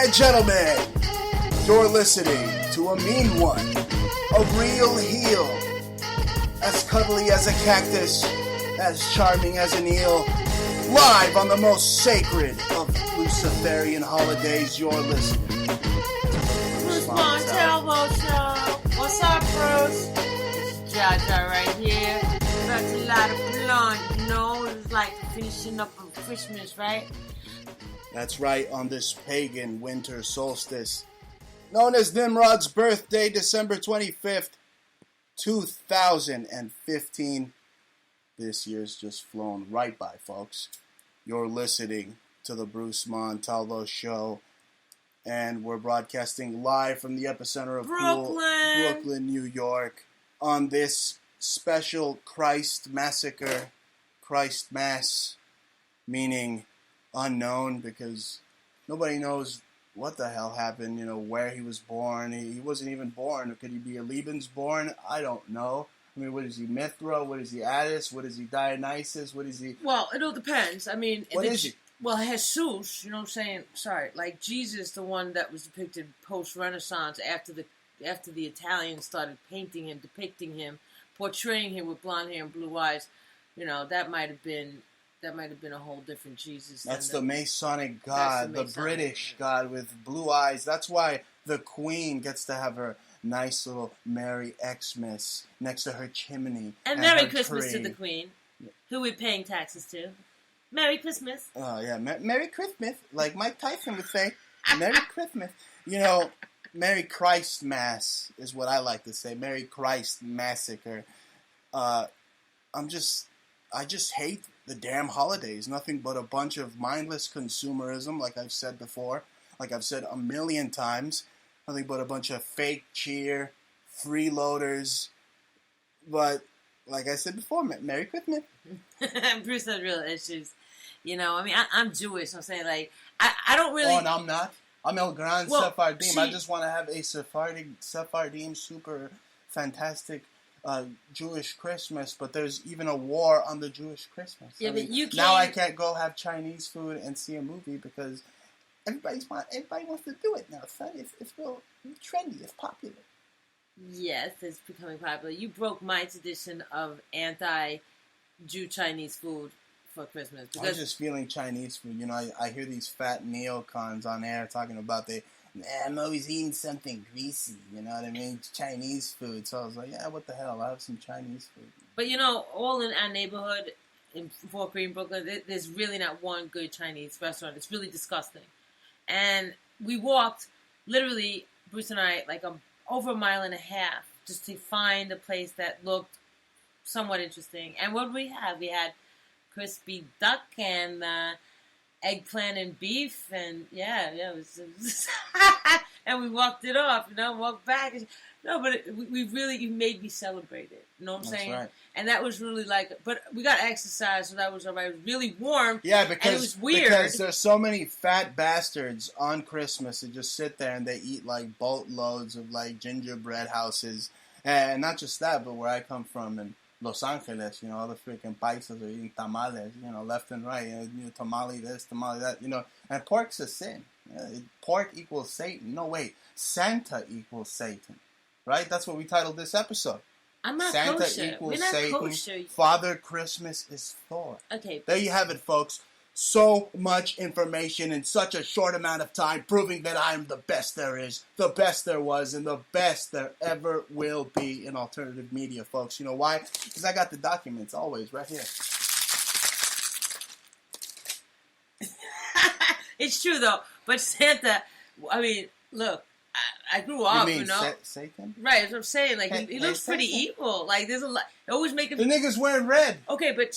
and gentlemen, you're listening to a mean one, a real heel, as cuddly as a cactus, as charming as an eel, live on the most sacred of Luciferian holidays. You're listening to Bruce Montalvo Show. What's up, Bruce? It's Jaja right here. About to light up the blunt, you know? It's like finishing up on Christmas, right? That's right, on this pagan winter solstice, known as Nimrod's birthday, December 25th, 2015. This year's just flown right by, folks. You're listening to the Bruce Montalvo Show, and we're broadcasting live from the epicenter of Brooklyn, New York, on this special Christ Massacre, Christ Mass, meaning unknown, because nobody knows what the hell happened, where he was born. He wasn't even born. Could he be a Lebensborn? I don't know. I mean, what is he, Mithra? What is he, Attis? What is he, Dionysus? What is he? Well, it all depends. I mean, what is he? Well, Jesus, you know what I'm saying? Sorry, like Jesus, the one that was depicted post-Renaissance after the Italians started painting and depicting him, portraying him with blonde hair and blue eyes. That might have been a whole different Jesus. That's the Masonic God, the British God with blue eyes. That's why the Queen gets to have her nice little Merry Xmas next to her chimney. And Merry Christmas to the Queen, who we're paying taxes to. Merry Christmas. Oh, yeah. Merry Christmas. Like Mike Tyson would say. Merry Christmas. Merry Christ Mass is what I like to say. Merry Christ Massacre. I just hate the damn holidays. Nothing but a bunch of mindless consumerism, like I've said before, like I've said a million times. Nothing but a bunch of fake cheer, freeloaders. But, like I said before, Merry Christmas. Bruce has real issues. I'm Jewish. I'm saying, like, I don't really... Oh, and I'm not. I'm El Gran Sephardim. I just want to have a Sephardim super fantastic Jewish Christmas, but there's even a war on the Jewish Christmas. Yeah, but you can't... Now I can't go have Chinese food and see a movie because everybody wants to do it now, son. It's real trendy. It's popular. Yes, it's becoming popular. You broke my tradition of anti-Jew Chinese food for Christmas. I was just feeling Chinese food. I hear these fat neocons on air talking about I'm always eating something greasy, you know what I mean? Chinese food. So I was like, yeah, what the hell? I'll have some Chinese food. But all in our neighborhood in Fort Greene, Brooklyn, there's really not one good Chinese restaurant. It's really disgusting. And we walked, literally, Bruce and I, like over a mile and a half just to find a place that looked somewhat interesting. And what did we have? We had crispy duck and eggplant and beef, and it was and we walked it off, walked back. No, but you made me celebrate it. You know what I'm saying? Right. And that was really but we got exercise, so that was all right. It was really warm. Yeah, because and it was weird. Because there's so many fat bastards on Christmas that just sit there and they eat like boatloads of like gingerbread houses, and not just that, but where I come from in Los Angeles, all the freaking paisas are eating tamales, left and right, tamale this, tamale that, and pork's a sin. Pork equals Satan. No, wait, Santa equals Satan, right? That's what we titled this episode. I'm not Santa kosher. equals We're not Satan. Kosher. Father Christmas is Thor. Okay. There you have it, folks. So much information in such a short amount of time, proving that I am the best there is, the best there was, and the best there ever will be in alternative media, folks. You know why? Because I got the documents always right here. It's true, though. But Santa, I mean, look, I grew up, you mean Satan? Right, that's what I'm saying. Like, he looks pretty evil. Like, there's a lot. They always make him... The nigga's wearing red. Okay, but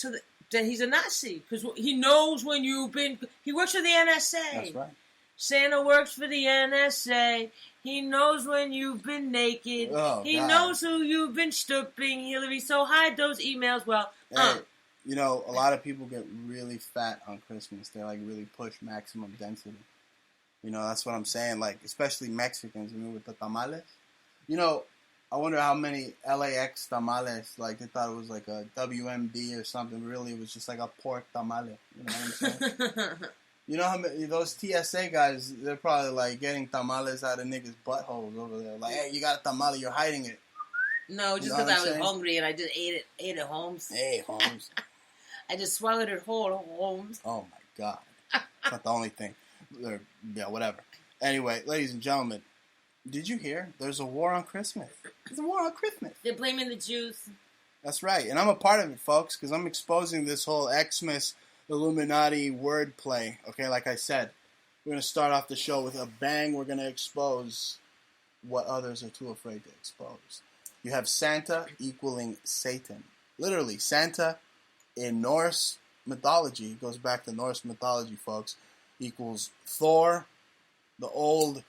then he's a Nazi, because he knows when you've been... He works for the NSA. That's right. Santa works for the NSA. He knows when you've been naked. Oh, he God. knows who you've been stooping, Hillary. So hide those emails. Well, hey, a lot of people get really fat on Christmas. They, like, really push maximum density. That's what I'm saying. Like, especially Mexicans, with the tamales. I wonder how many LAX tamales, like, they thought it was like a WMD or something. Really, it was just like a pork tamale. You know what I'm saying? You know how many, those TSA guys, they're probably like getting tamales out of niggas' buttholes over there. Like, hey, you got a tamale, you're hiding it. No, just because I was hungry and I just ate it, Holmes. Hey, Holmes. I just swallowed it whole, Holmes. Oh, my God. It's not the only thing. Yeah, whatever. Anyway, ladies and gentlemen, did you hear? There's a war on Christmas. There's a war on Christmas. They're blaming the Jews. That's right. And I'm a part of it, folks, because I'm exposing this whole Xmas Illuminati wordplay. Okay, like I said, we're going to start off the show with a bang. We're going to expose what others are too afraid to expose. You have Santa equaling Satan. Literally, Santa in Norse mythology, goes back to Norse mythology, folks, equals Thor, the old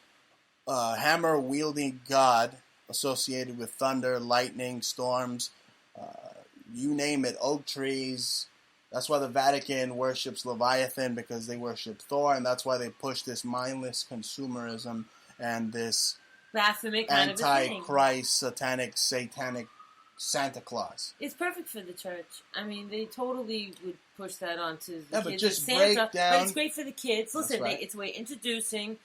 hammer-wielding god associated with thunder, lightning, storms, you name it, oak trees. That's why the Vatican worships Leviathan, because they worship Thor, and that's why they push this mindless consumerism and this anti-Christ, satanic Santa Claus. It's perfect for the church. I mean, they totally would push that onto the kids. But just Santa, break down. But it's great for the kids. Listen, right. It's a way introducing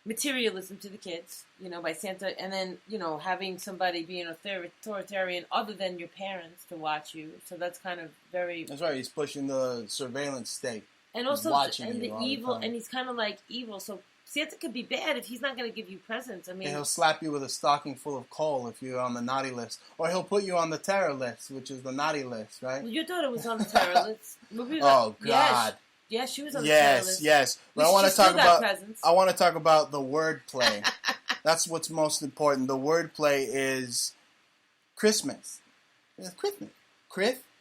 materialism to the kids, by Santa, and then, having somebody be an authoritarian other than your parents to watch you. So that's kind of very... That's right. He's pushing the surveillance state. And also, watching the evil, and he's kind of like evil, so Santa could be bad if he's not going to give you presents. I mean, and he'll slap you with a stocking full of coal if you're on the naughty list. Or he'll put you on the terror list, which is the naughty list, right? Well, your daughter was on the terror list. Oh, God. Yeah, she was on the terror list. Yes. But I want to talk about the wordplay. That's what's most important. The wordplay is Christmas. It's Christmas.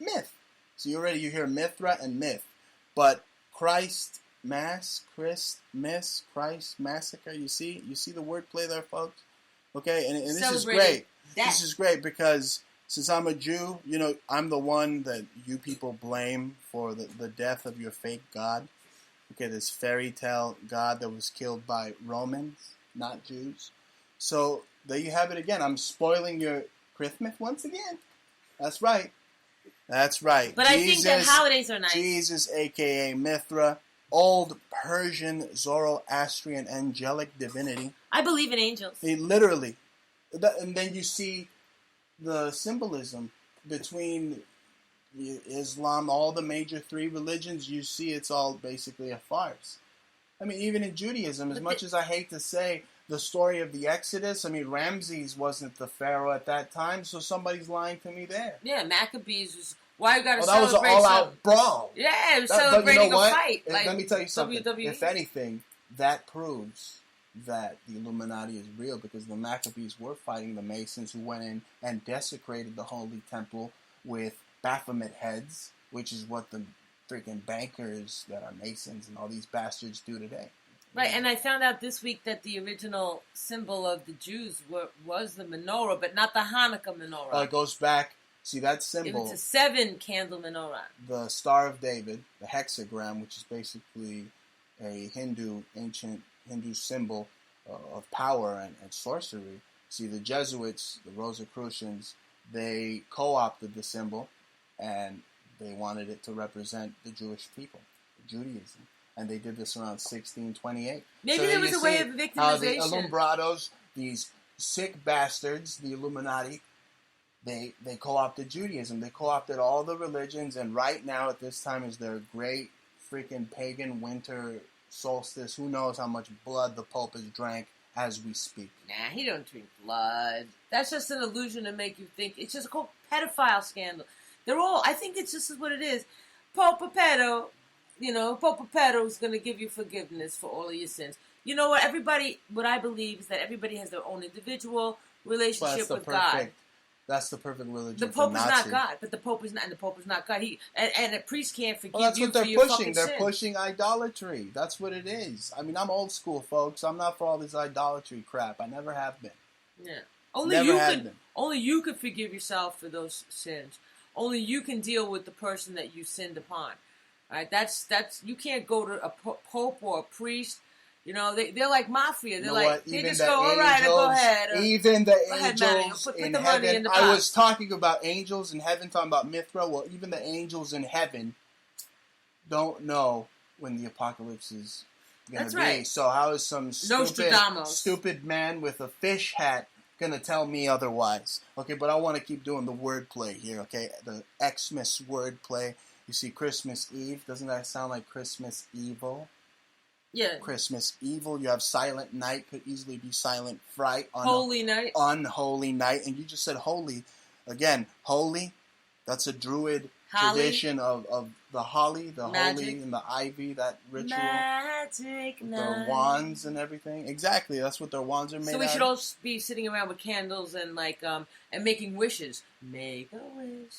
Myth. So you hear Mithra and myth. But Christ... Mass, Christ, Miss, Christ, Massacre. You see the wordplay there, folks? Okay, and this is great. This is great because since I'm a Jew, I'm the one that you people blame for the death of your fake God. Okay, this fairy tale God that was killed by Romans, not Jews. So there you have it again. I'm spoiling your Christmas once again. That's right. But I think that holidays are nice. Jesus, a.k.a. Mithra. Old Persian Zoroastrian angelic divinity. I believe in angels. Literally. And then you see the symbolism between Islam, all the major three religions. You see it's all basically a farce. I mean, even in Judaism, as much as I hate to say the story of the Exodus, I mean, Ramses wasn't the pharaoh at that time, so somebody's lying to me there. Yeah, Maccabees was... Why you gotta that was an all-out brawl. Yeah, it was celebrating a fight. Like, let me tell you something. WWE. If anything, that proves that the Illuminati is real, because the Maccabees were fighting the Masons, who went in and desecrated the Holy Temple with Baphomet heads, which is what the freaking bankers that are Masons and all these bastards do today. Right, and I found out this week that the original symbol of the Jews was the menorah, but not the Hanukkah menorah. It goes back... See, that symbol... It's a 7-candle menorah. The Star of David, the hexagram, which is basically a ancient Hindu symbol of power and sorcery. See, the Jesuits, the Rosicrucians, they co-opted the symbol, and they wanted it to represent the Jewish people, Judaism. And they did this around 1628. Maybe there was a way of victimization. How the Alumbrados, these sick bastards, the Illuminati... They co-opted Judaism. They co-opted all the religions, and right now at this time is their great freaking pagan winter solstice. Who knows how much blood the Pope has drank as we speak. Nah, he don't drink blood. That's just an illusion to make you think. It's just a whole pedophile scandal. I think it's just what it is. Pope Pedo, Pope Pedo is going to give you forgiveness for all of your sins. You know what? What I believe is that everybody has their own individual relationship with God. That's the perfect religion. The Pope is not God, but the Pope is not, and the Pope is not God. And a priest can't forgive that's you what they're for your pushing. fucking They're sin. pushing idolatry. That's what it is. I mean, I'm old school, folks. I'm not for all this idolatry crap. I never have been. Yeah. Only you could forgive yourself for those sins. Only you can deal with the person that you sinned upon. All right? That's you can't go to a pope or a priest. They're like mafia. They're they just go, all right, go ahead. Even the angels put in the money heaven. in the box. I was talking about angels in heaven, talking about Mithra. Well, even the angels in heaven don't know when the apocalypse is going That's to be. right. So how is some Nostradamus. stupid man with a fish hat going to tell me otherwise? Okay, but I want to keep doing the wordplay here, okay? The Xmas wordplay. You see Christmas Eve. Doesn't that sound like Christmas Evil? Yeah. Christmas Evil. You have Silent Night. Could easily be Silent Fright. Holy Night. Unholy Night. And you just said holy. Again, holy. That's a druid tradition of the holly, the Magic. holy, and the ivy, that ritual. Magic with night. their wands and everything. Exactly. That's what their wands are made So we out should of. all be sitting around with candles and and making wishes. Make a wish.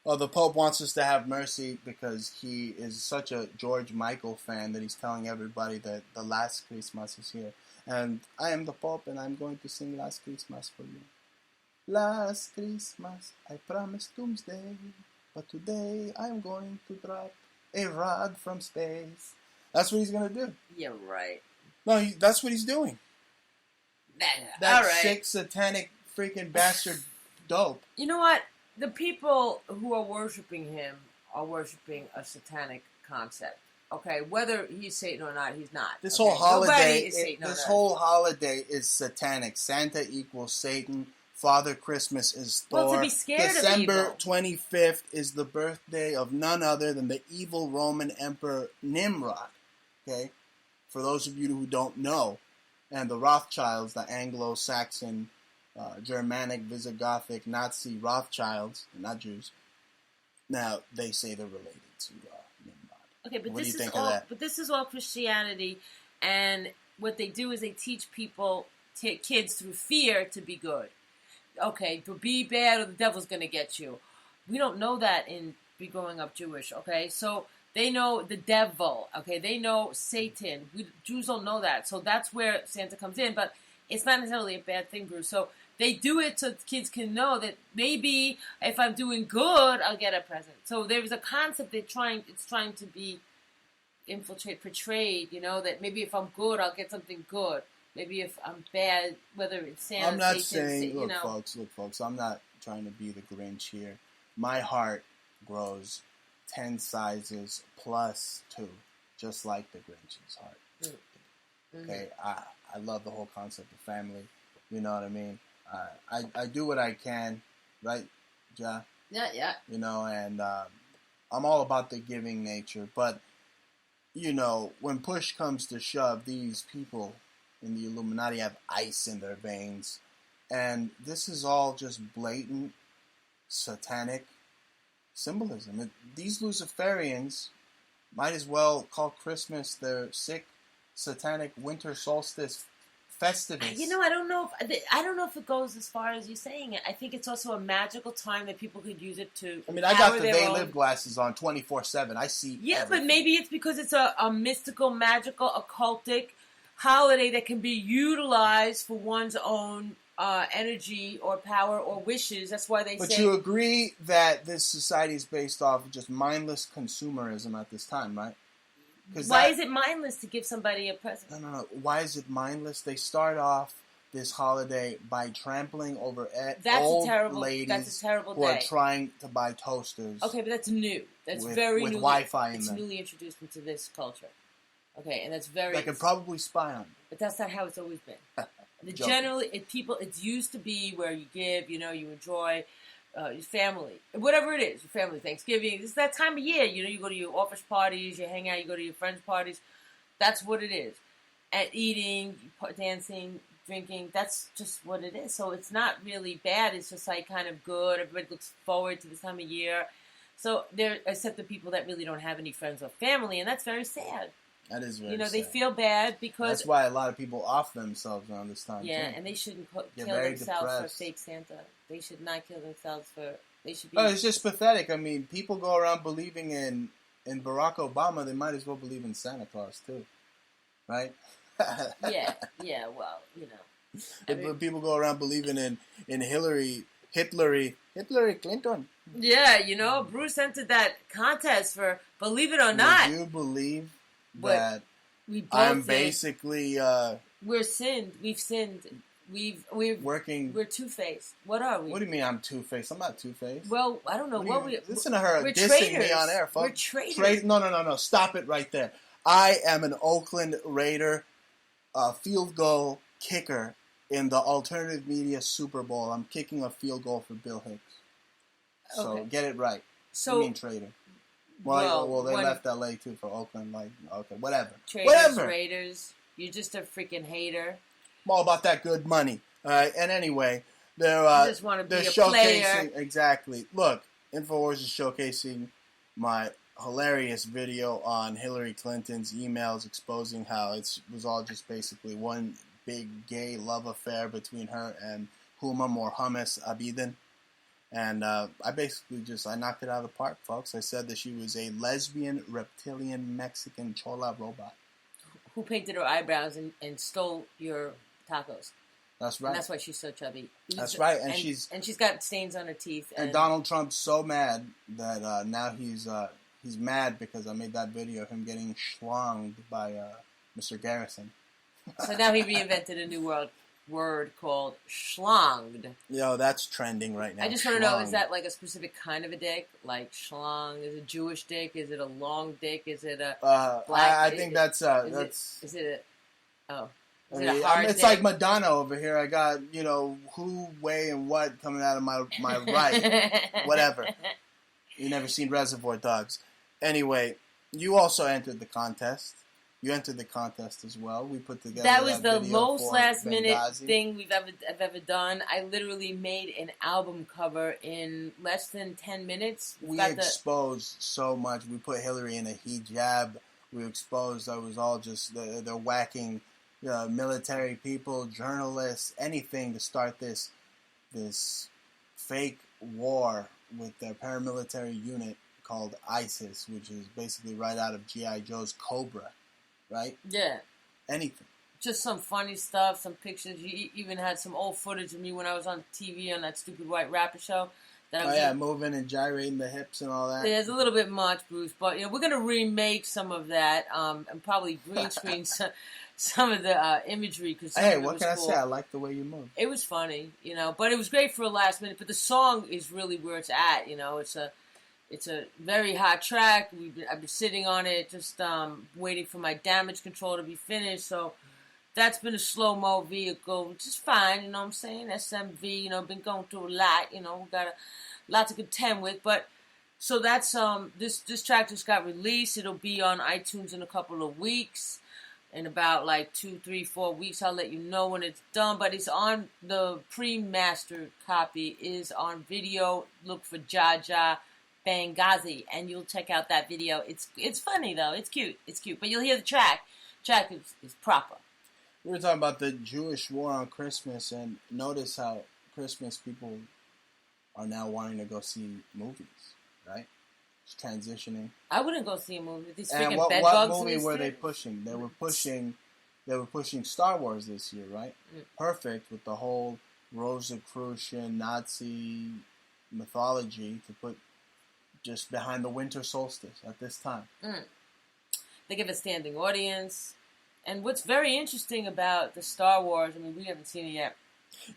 Well, the Pope wants us to have mercy because he is such a George Michael fan that he's telling everybody that the last Christmas is here. And I am the Pope, and I'm going to sing Last Christmas for you. Last Christmas, I promised doomsday, but today I'm going to drop a rod from space. That's what he's going to do. Yeah, right. No, that's what he's doing. That all right. sick, satanic, freaking bastard dope. You know what? The people who are worshiping him are worshiping a satanic concept. Okay, whether he's Satan or not, he's not. This okay? whole holiday, whole holiday is satanic. Santa equals Satan. Father Christmas is Thor. Well, to be scared December of 25th is the birthday of none other than the evil Roman Emperor Nimrod. Okay, for those of you who don't know, and the Rothschilds, the Anglo-Saxon, Germanic, Visigothic, Nazi Rothschilds, not Jews. Now they say they're related to Nimrod. Okay, but what do you think all, of that? But this is all Christianity, and what they do is they teach people, kids through fear, to be good. Okay, to be bad or the devil's going to get you. We don't know that in be growing up Jewish, okay? So they know the devil, okay? They know Satan. Jews don't know that. So that's where Santa comes in, but it's not necessarily a bad thing, Bruce. So they do it so kids can know that maybe if I'm doing good, I'll get a present. So there's a concept it's trying to be portrayed, that maybe if I'm good, I'll get something good. Maybe if I'm bad, whether it's Santa, I'm not Satan, saying, look, folks, I'm not trying to be the Grinch here. My heart grows 10 sizes plus 2, just like the Grinch's heart. Mm-hmm. Okay, I love the whole concept of family. You know what I mean? I do what I can, right, Ja? Yeah. And I'm all about the giving nature. But, when push comes to shove, these people in the Illuminati have ice in their veins. And this is all just blatant satanic symbolism. These Luciferians might as well call Christmas their sick, satanic winter solstice festivus. I don't know if it goes as far as you saying it. I think it's also a magical time that people could use it to. I got the They Live glasses on 24/7. I see. Yeah, everything. But maybe it's because it's a mystical, magical, occultic holiday that can be utilized for one's own energy or power or wishes. That's why they say. But you agree that this society is based off of just mindless consumerism at this time, right? Why is it mindless to give somebody a present? No. Why is it mindless? They start off this holiday by trampling over old ladies who are trying to buy toasters. Okay, but that's new. That's very new. With Wi-Fi in them. It's newly introduced into this culture. Okay, and that's very. They can probably spy on you. But that's not how it's always been. Generally, it's used to be where you give, you enjoy your family, whatever it is, your family, Thanksgiving. It's that time of year, you go to your office parties, you hang out, you go to your friends' parties. That's what it is. And eating, dancing, drinking, that's just what it is. So it's not really bad. It's just like kind of good. Everybody looks forward to this time of year. So except the people that really don't have any friends or family, and that's very sad. That is very sad. They feel bad because... That's why a lot of people off themselves around this time, Yeah, too. And they shouldn't kill themselves for fake Santa. They should not kill themselves for... They should be... Oh, it's just pathetic. I mean, people go around believing in Barack Obama. They might as well believe in Santa Claus, too. Right? yeah, well, If people go around believing in Hillary Clinton. Yeah, Bruce entered that contest for, believe it or not. Would you believe that we both I'm basically... We've sinned. we're working. We're two-faced. What are we? What do you mean I'm two-faced? I'm not two-faced. Well, I don't know what we. Listen to her we're dissing traitors. me on air, folks. We're traitors. No. Stop it right there. I am an Oakland Raider field goal kicker in the alternative media Super Bowl. I'm kicking a field goal for Bill Hicks. So get it right. So you mean traitor? Well, they left LA too for Oakland. Like, okay, whatever. Traitors, Raiders. You're just a freaking hater. I'm all about that good money. All right, and anyway, they're just want to be a showcasing player. Exactly. Look, InfoWars is showcasing my hilarious video on Hillary Clinton's emails exposing how it was all just basically one big gay love affair between her and Huma or Hummus Abedin. And I basically I knocked it out of the park, folks. I said that she was a lesbian, reptilian, Mexican chola robot. Who painted her eyebrows and stole your tacos. That's right. And that's why she's so chubby. That's right. And she's got stains on her teeth. And Donald Trump's so mad that now he's mad because I made that video of him getting schlonged by Mr. Garrison. So now he reinvented a new word called schlonged. Yo, that's trending right now. I just want to know, is that like a specific kind of a dick? Like schlong? Is it a Jewish dick? Is it a long dick? Is it a black? I think that's Is it a hard it's dick? like Madonna over here. I got, who, way, and what coming out of my right. Whatever. You never seen Reservoir Dogs. Anyway, you also entered the contest. You entered the contest as well. We put together that was the video most for last minute Benghazi. thing I've ever done. I literally made an album cover in less than 10 minutes. We exposed so much. We put Hillary in a hijab. We exposed that was all just they're whacking military people, journalists, anything to start this fake war with their paramilitary unit called ISIS, which is basically right out of G.I. Joe's Cobra. Right? Yeah. Anything. Just some funny stuff, some pictures. You even had some old footage of me when I was on TV on that stupid white rapper show. Moving and gyrating the hips and all that. Yeah, it's a little bit much, Bruce, but we're gonna remake some of that, and probably green screen some of the imagery. Cause hey, what can I say? I like the way you move. It was funny, but it was great for a last minute. But the song is really where it's at. It's a very hot track. I've been sitting on it, just waiting for my damage control to be finished. So that's been a slow-mo vehicle, which is fine, you know what I'm saying? SMV, been going through a lot, we got a lot to contend with. But so that's this track just got released. It'll be on iTunes in a couple of weeks. In about like 2, 3, 4 weeks, I'll let you know when it's done. But it's on the pre-mastered copy is on video. Look for Jaja Benghazi, and you'll check out that video. It's funny though. It's cute. But you'll hear the track. Track is proper. We were talking about the Jewish war on Christmas, and notice how Christmas people are now wanting to go see movies, right? It's transitioning. I wouldn't go see a movie. These freaking and what movie were they pushing? They were pushing Star Wars this year, right? Perfect with the whole Rosicrucian Nazi mythology to put just behind the winter solstice at this time. They give a standing audience. And what's very interesting about the Star Wars, we haven't seen it yet.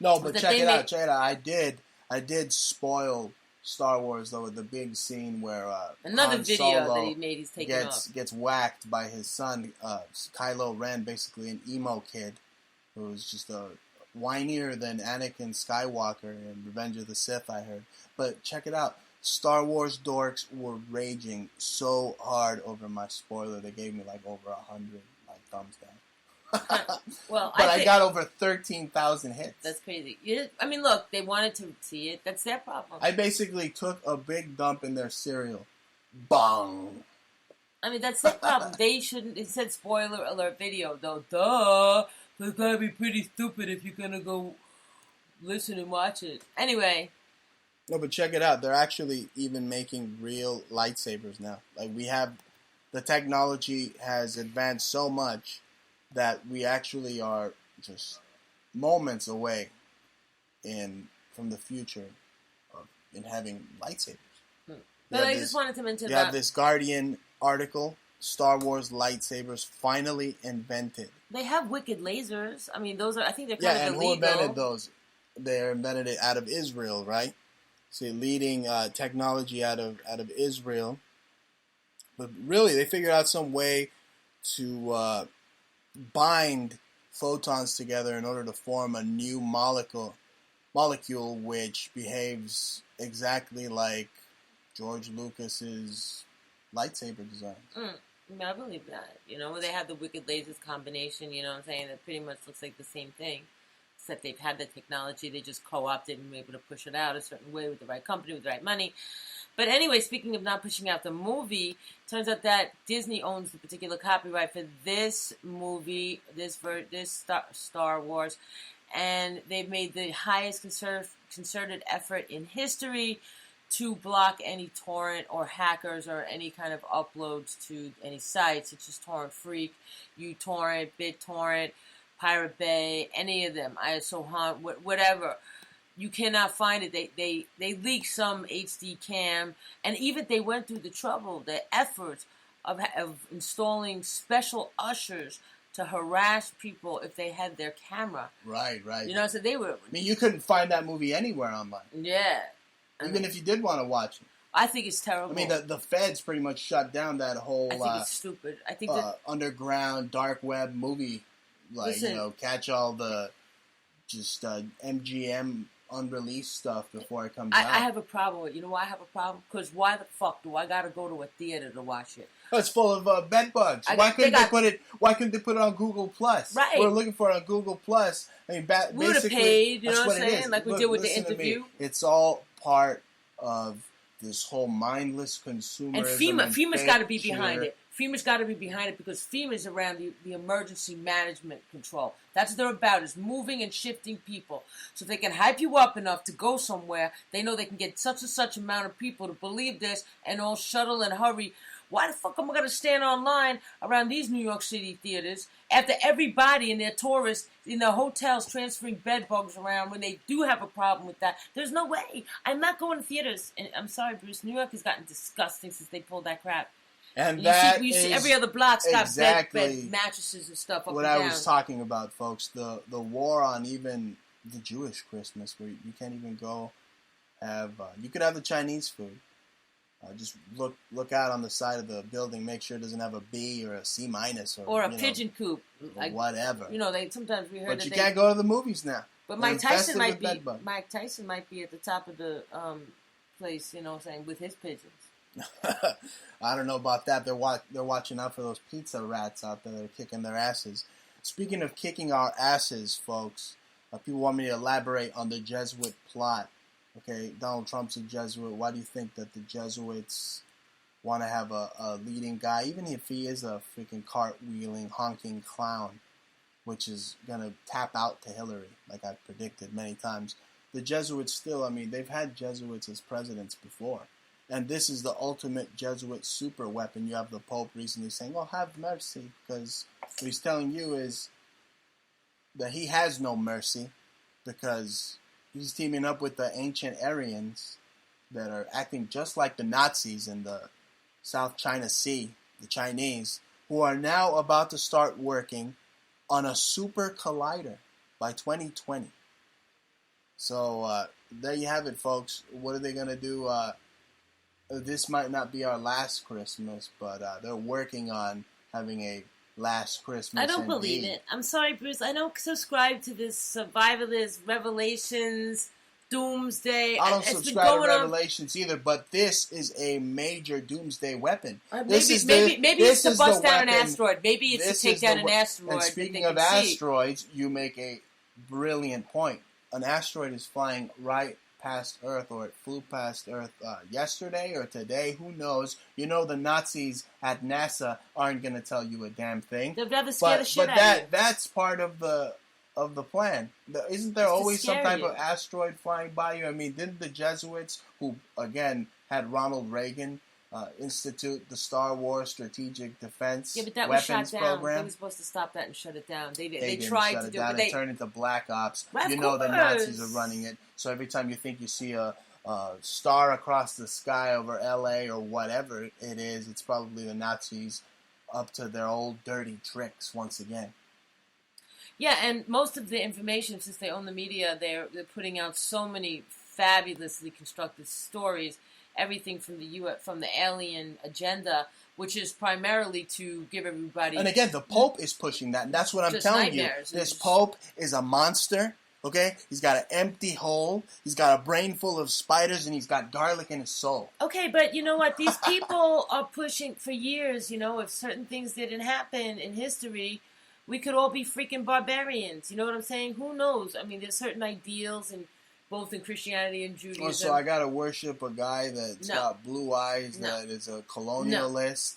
No, but check it out. I did spoil Star Wars, though, with the big scene where another Han video Solo that he made, he's taking gets whacked by his son, Kylo Ren, basically an emo kid who was just whinier than Anakin Skywalker in Revenge of the Sith, I heard. But check it out. Star Wars dorks were raging so hard over my spoiler. They gave me like over 100 thumbs down. Well, but I got over 13,000 hits. That's crazy. Look, they wanted to see it. That's their problem. I basically took a big dump in their cereal. Bong. That's their problem. They shouldn't. It said spoiler alert video, though. Duh. That's gotta be pretty stupid if you're gonna go listen and watch it. Anyway. No, but check it out. They're actually even making real lightsabers now. Like, the technology has advanced so much that we actually are just moments away from the future in having lightsabers. But I just wanted to mention you have this Guardian article Star Wars lightsabers finally invented. They have wicked lasers. I mean, those are. I think they're Yeah, kind of and illegal. who invented those? They invented it out of Israel, right? So leading technology out of Israel. But really, they figured out some way to bind photons together in order to form a new molecule which behaves exactly like George Lucas's lightsaber design. I believe that. You know, they have the wicked lasers combination. You know what I'm saying? It pretty much looks like the same thing, except they've had the technology. They just co-opted and were able to push it out a certain way with the right company, with the right money. But anyway, speaking of not pushing out the movie, turns out that Disney owns the particular copyright for this movie, this Star Wars, and they've made the highest concerted effort in history to block any torrent or hackers or any kind of uploads to any sites, such as Torrent Freak, uTorrent, BitTorrent, Pirate Bay, any of them, ISO Hunt, whatever. You cannot find it. They leaked some HD cam, and even they went through the trouble, the efforts of installing special ushers to harass people if they had their camera. Right. You know, so they were. I mean, you couldn't find that movie anywhere online. Yeah. Even if you did want to watch it. I think it's terrible. I mean, the feds pretty much shut down that whole. I think it's stupid. I think underground dark web movie, like Listen, catch all the just MGM unreleased stuff before it comes out. I have a problem with it. You know why I have a problem? Because why the fuck do I gotta go to a theater to watch it? Oh, it's full of bed bugs. Why couldn't they put it? Why couldn't they put it on Google Plus? Right. We're looking for it on Google Plus. I mean, we would have paid. You know what I'm saying? Like we did with the interview. It's all part of this whole mindless consumerism. And FEMA's got to be behind it. FEMA's got to be behind it because FEMA's around the emergency management control. That's what they're about, is moving and shifting people. So if they can hype you up enough to go somewhere, they know they can get such and such amount of people to believe this and all shuttle and hurry. Why the fuck am I going to stand online around these New York City theaters after everybody and their tourists in their hotels transferring bed bugs around when they do have a problem with that? There's no way. I'm not going to theaters. And I'm sorry, Bruce. New York has gotten disgusting since they pulled that crap. And you see every other block's got bed mattresses and stuff up what and down. I was talking about, folks. The war on even the Jewish Christmas, where you can't even go have. You could have the Chinese food. Just look out on the side of the building. Make sure it doesn't have a B or a C minus or a pigeon coop, or whatever. You know, they sometimes we heard. But that you can't go to the movies now. But Mike Tyson might be at the top of the place. You know, what I'm saying, with his pigeons. I don't know about that. They're watching out for those pizza rats out there that are kicking their asses. Speaking of kicking our asses, folks, people want me to elaborate on the Jesuit plot. Okay, Donald Trump's a Jesuit. Why do you think that the Jesuits want to have a leading guy, even if he is a freaking cartwheeling, honking clown, which is going to tap out to Hillary, like I've predicted many times? The Jesuits still, I mean, they've had Jesuits as presidents before. And this is the ultimate Jesuit super weapon. You have the Pope recently saying, well, have mercy, because what he's telling you is that he has no mercy because he's teaming up with the ancient Aryans that are acting just like the Nazis in the South China Sea, the Chinese, who are now about to start working on a super collider by 2020. So there you have it, folks. What are they going to do? This might not be our last Christmas, but they're working on having a last Christmas. I don't believe it. I'm sorry, Bruce. I don't subscribe to this survivalist Revelations, Doomsday. I don't subscribe to Revelations either, but this is a major Doomsday weapon. Maybe it's to bust down an asteroid. Maybe it's to take down an asteroid. And speaking of asteroids, you make a brilliant point. An asteroid is flying right past Earth, or it flew past Earth yesterday or today. Who knows? You know the Nazis at NASA aren't going to tell you a damn thing. They'd rather scare the shit out of you. That's part of the plan. Isn't there always some type of asteroid flying by you? I mean, didn't the Jesuits, who again had Ronald Reagan, institute the Star Wars Strategic Defense Weapons Program? They were supposed to stop that and shut it down. They tried tried to to do it. It turned into Black Ops. You know the Nazis are running it. So every time you think you see a star across the sky over L.A. or whatever it is, it's probably the Nazis up to their old dirty tricks once again. Yeah, and most of the information, since they own the media, they're putting out so many fabulously constructed stories. Everything from from the alien agenda, which is primarily to give everybody. And again, the Pope is pushing that, and that's what I'm telling you. This Pope is a monster. Okay, he's got an empty hole. He's got a brain full of spiders, and he's got garlic in his soul. Okay, but you know what? These people are pushing for years. You know, if certain things didn't happen in history, we could all be freaking barbarians. You know what I'm saying? Who knows? I mean, there's certain ideals, and both in Christianity and Judaism. Oh, so I gotta worship a guy that's got blue eyes, that is a colonialist,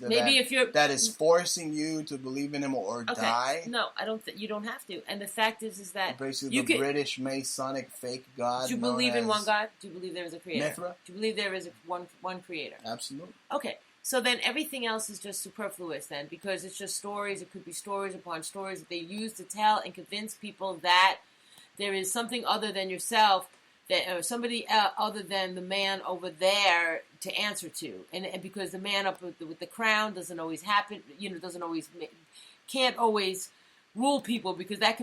that is forcing you to believe in him or die? No, I don't. You don't have to. And the fact is that basically the British Masonic fake God. Do you believe in one God? Do you believe there is a creator? Mithra? Do you believe there is one creator? Absolutely. Okay. So then everything else is just superfluous then, because it's just stories. It could be stories upon stories that they use to tell and convince people that there is something other than yourself, or somebody other than the man over there to answer to, and because the man up with the crown doesn't always happen, can't always rule people, because that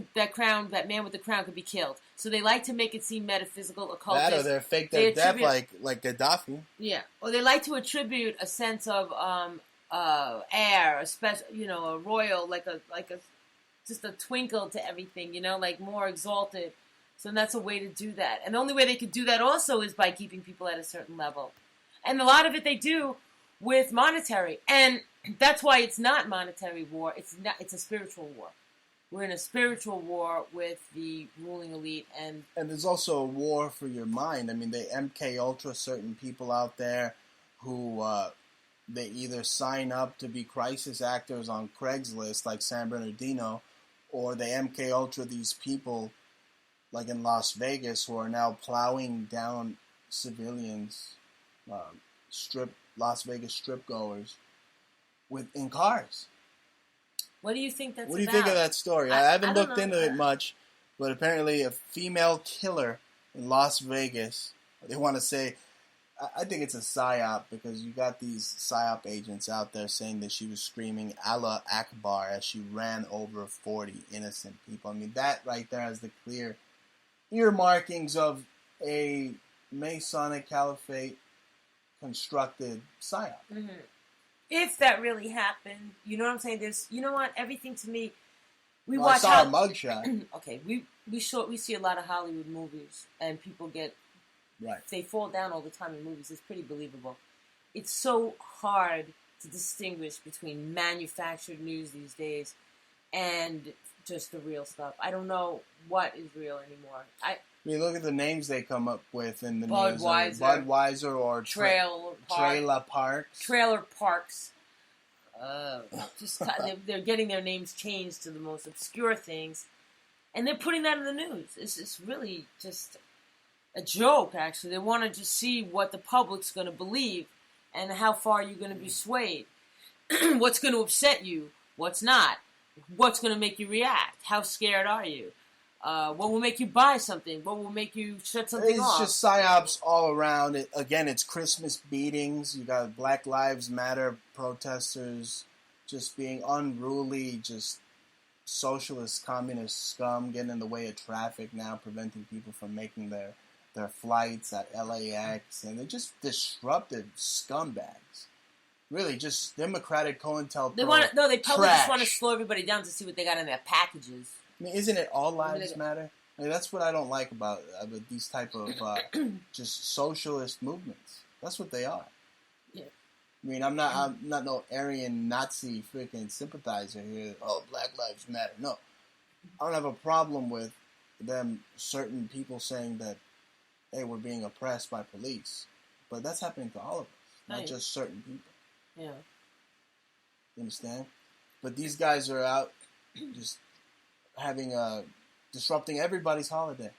man with the crown could be killed. So they like to make it seem metaphysical, occultist. That or they're fake their death like Gaddafi. Yeah, or they like to attribute a sense of air, a special, a royal, like a just a twinkle to everything, like more exalted. So that's a way to do that. And the only way they could do that also is by keeping people at a certain level. And a lot of it they do with monetary. And that's why it's not monetary war. It's a spiritual war. We're in a spiritual war with the ruling elite. And there's also a war for your mind. I mean, they MK Ultra certain people out there who they either sign up to be crisis actors on Craigslist like San Bernardino, or they MK Ultra these people like in Las Vegas, who are now plowing down civilians, Las Vegas strip goers, in cars. What do you think that's about? What do you think of that story? I haven't looked into it much, but apparently a female killer in Las Vegas. They want to say, I think it's a psyop, because you got these psyop agents out there saying that she was screaming Allah Akbar as she ran over 40 innocent people. I mean, that right there has the clear earmarkings of a Masonic caliphate constructed psyop. Mm-hmm. If that really happened, you know what I'm saying? Everything to me, I saw a mugshot. Okay, we see a lot of Hollywood movies, and people they fall down all the time in movies. It's pretty believable. It's so hard to distinguish between manufactured news these days and just the real stuff. I don't know what is real anymore. I mean, look at the names they come up with in the Budweiser, news. Budweiser or Trailer Parks. They're getting their names changed to the most obscure things, and they're putting that in the news. It's really just a joke, actually. They want to just see what the public's going to believe and how far you're going to be swayed. What's going to upset you? What's not? What's going to make you react? How scared are you? What will make you buy something? What will make you shut something off? It's just psyops all around. Again, it's Christmas beatings. You got Black Lives Matter protesters just being unruly, just socialist, communist scum getting in the way of traffic now, preventing people from making their flights at LAX. And they're just disruptive scumbags. Really, just Democratic COINTELPRO. They probably just want to slow everybody down to see what they got in their packages. I mean, isn't it all lives matter? I mean, that's what I don't like about these type of just socialist movements. That's what they are. Yeah. I mean, I'm not no Aryan Nazi freaking sympathizer here. Oh, Black Lives Matter. No, I don't have a problem with certain people saying that, hey, we're being oppressed by police, but that's happening to all of us, not just certain people. Yeah. You understand? But these guys are out just disrupting everybody's holiday.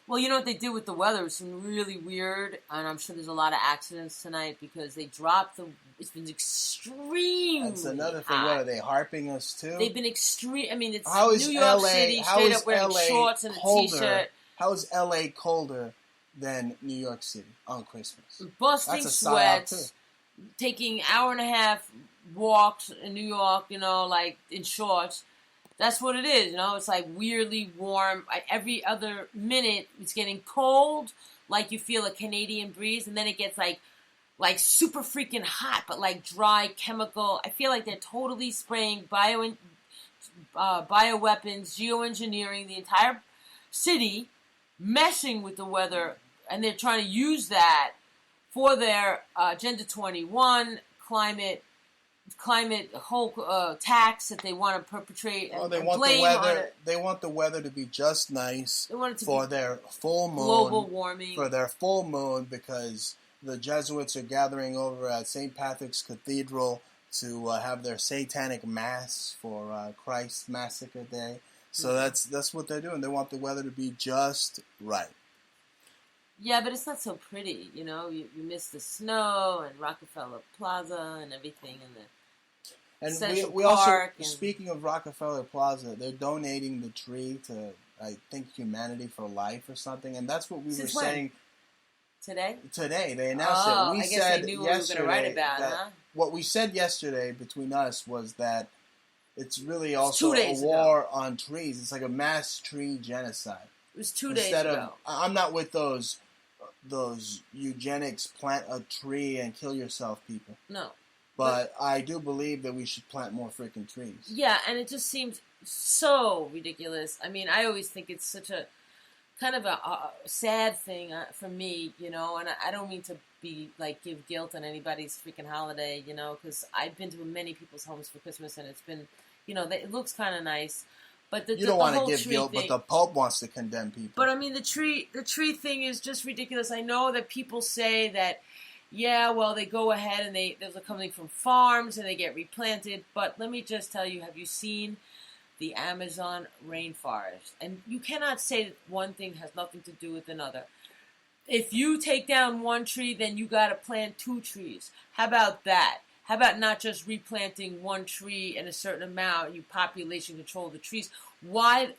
Well, you know what they did with the weather? It's been really weird, and I'm sure there's a lot of accidents tonight because they dropped it's been extremely That's another thing. hot. What, are they harping us too? They've been extreme. I mean, it's How is New York LA, City how straight is up wearing LA shorts and colder? a t-shirt. How is LA colder than New York City on Christmas? Busting That's a psyop sweats, taking hour and a half walks in New York, like in shorts. That's what it is, It's like weirdly warm. Every other minute, it's getting cold, like you feel a Canadian breeze, and then it gets like super freaking hot, but like dry chemical. I feel like they're totally spraying bioweapons, geoengineering the entire city, messing with the weather, and they're trying to use that for their Agenda 21 climate whole tax that they want to perpetrate and, they want blame the weather. on it. They want the weather to be just nice for their full moon. Global warming. For their full moon, because the Jesuits are gathering over at St. Patrick's Cathedral to have their satanic mass for Christ's Massacre Day. So that's what they're doing. They want the weather to be just right. Yeah, but it's not so pretty, You miss the snow and Rockefeller Plaza and everything, and we also, speaking of Rockefeller Plaza, they're donating the tree to, I think, Humanity for Life or something, and that's what we were saying. Today? Today, they announced it. I guess they knew what we were going to write about, huh? What we said yesterday between us was that it's really also a war on trees. It's like a mass tree genocide. It was 2 days ago. I'm not with those eugenics, plant a tree and kill yourself people. No. But I do believe that we should plant more freaking trees. Yeah, and it just seems so ridiculous. I mean, I always think it's such a kind of a sad thing for me, and I don't mean to be like give guilt on anybody's freaking holiday, because I've been to many people's homes for Christmas and it's been, it looks kind of nice. But you don't want to give guilt, but the Pope wants to condemn people. But I mean, the tree thing is just ridiculous. I know that people say that, yeah, well, they go ahead and those are coming from farms and they get replanted. But let me just tell you, have you seen the Amazon rainforest? And you cannot say that one thing has nothing to do with another. If you take down one tree, then you got to plant 2 trees. How about that? How about not just replanting one tree in a certain amount? You population control the trees. Why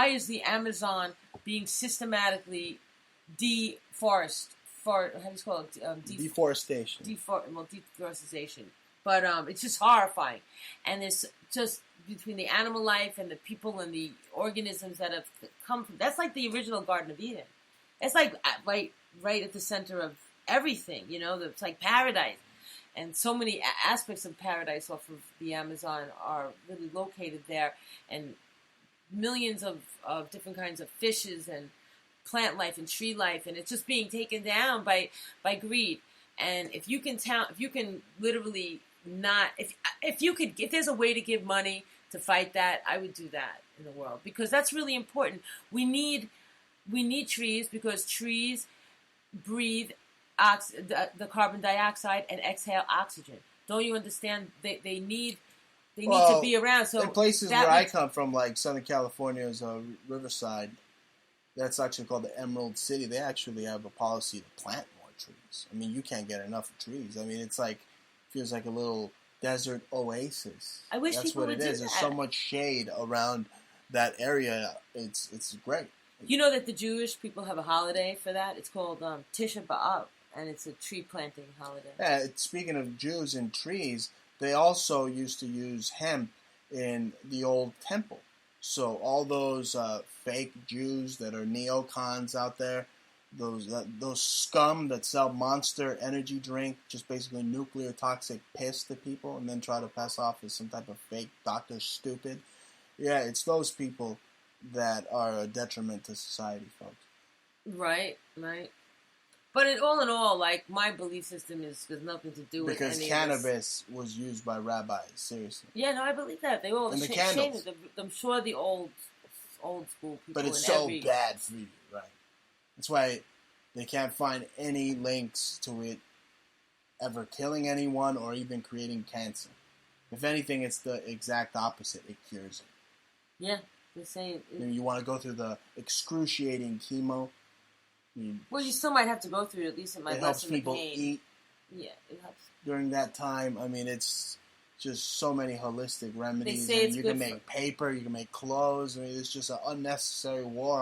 is the Amazon being systematically deforested? How do you call it? Deforestation. Deforestation. But it's just horrifying, and it's just between the animal life and the people and the organisms that have come from. That's like the original Garden of Eden. It's like right at the center of everything. It's like paradise. And so many aspects of paradise off of the Amazon are really located there. And millions of different kinds of fishes and plant life and tree life. And it's just being taken down by greed. And if there's a way to give money to fight that, I would do that in the world. Because that's really important. We need trees because trees breathe the carbon dioxide and exhale oxygen. Don't you understand? They need to be around. So in places where I come from, like Southern California's Riverside, that's actually called the Emerald City. They actually have a policy to plant more trees. I mean, you can't get enough of trees. I mean, it's like feels like a little desert oasis. I wish that's people what would it do is. that. There's so much shade around that area. It's great. You know that the Jewish people have a holiday for that? It's called Tisha B'Av. And it's a tree planting holiday. Yeah, speaking of Jews and trees, they also used to use hemp in the old temple. So all those fake Jews that are neocons out there, those scum that sell Monster energy drink, just basically nuclear toxic piss to people, and then try to pass off as some type of fake Dr. Stupid. Yeah, it's those people that are a detriment to society, folks. Right. But in all, like, my belief system has nothing to do with any of this. Because cannabis was used by rabbis, seriously. Yeah, no, I believe that. They all shame it. I'm sure the old school people. But it's so bad for you, right? That's why they can't find any links to it ever killing anyone or even creating cancer. If anything, it's the exact opposite. It cures it. Yeah, they're saying... You want to go through the excruciating chemo. Well, you still might have to go through it. At least it might lessen the pain. It helps people eat. Yeah, it helps. During that time, I mean, it's just so many holistic remedies. They say it's you can make paper, you can make clothes. I mean, it's just an unnecessary war